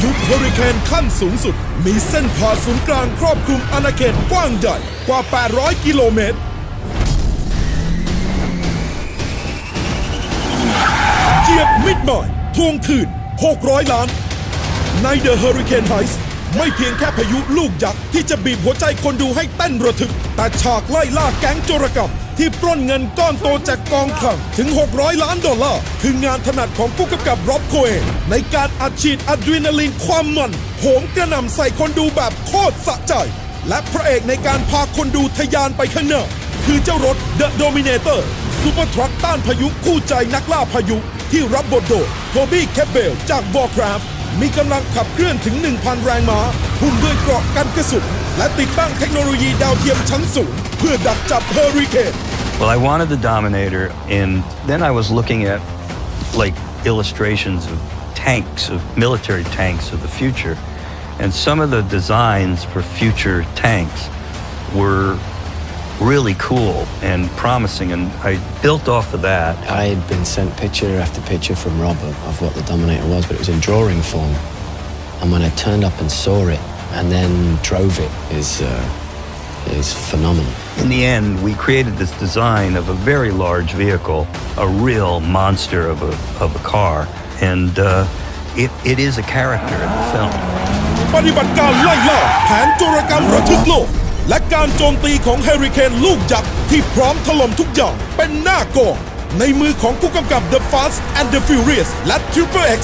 ยุเฮอริเคนขั้นสูงสุดมีเส้นผ่าศูนย์กลางครอบคลุมอาณาเขตกว้างใหญ่กว่า 800 กิโลเมตรเหยียบมิดหมายทวงคืน 600 ล้านใน The Hurricane Heist ไม่เพียงแค่พายุลูกยักษ์ที่จะบีบหัวใจคนดูให้เต้นระทึกแต่ฉากไล่ล่าแก๊งโจรกรรมที่ปล้นเงินก้อนโตจากกองคลังถึง 600 ล้านดอลลาร์คืองานถนัดของผู้กำกับร็อบโคเอนในการอัดฉีดอะดรีนาลีนความมันโหมกระหน่ำใส่คนดูแบบโคตรสะใจและพระเอกในการพาคนดูทะยานไปข้างหน้าคือเจ้ารถ The Dominator ซูเปอร์ทรัคต้านพายุคู่ใจนักล่าพายุที่รับบทโดยโทบี้แคปเบลจาก Warcraft มีกำลังขับเคลื่อนถึง 1,000 แรงม้าหุ้มด้วยเกราะกันกระสุนและติดตั้งเทคโนโลยีดาวเทียมชั้นสูงเพื่อดักจับเฮอริเคน Well, I wanted the Dominator, and then I was looking at like illustrations of tanks, of military tanks of the future, and some of the designs for future tanks were really cool and promising, and I built off of that. I had been sent picture after picture from Robert of what the Dominator was, but it was in drawing form. And when I turned up and saw it and then drove it is phenomenal. In the end, we created this design of a very large vehicle, a real monster of a car, and it is a character in the film. ปฏิบัติการไล่ล่าแผนโจรกรรมระทึกโลกและการโจมตีของเฮอริเคนลูกยักษ์ที่พร้อมถล่มทุกอย่างเป็นหน้ากองในมือของผู้กำกับ The Fast and the Furious และ Triple X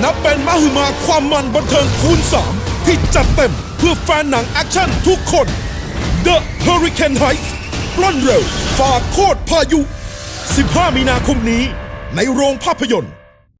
นับเป็นมหึมาความมันบันเทิงคูณ 3 ที่จัดเต็มเพื่อแฟนหนังแอคชั่นทุกคน The Hurricane Heist ปล้นเร็วฝ่าโคตรพายุ 15 มีนาคมนี้ในโรงภาพยนตร์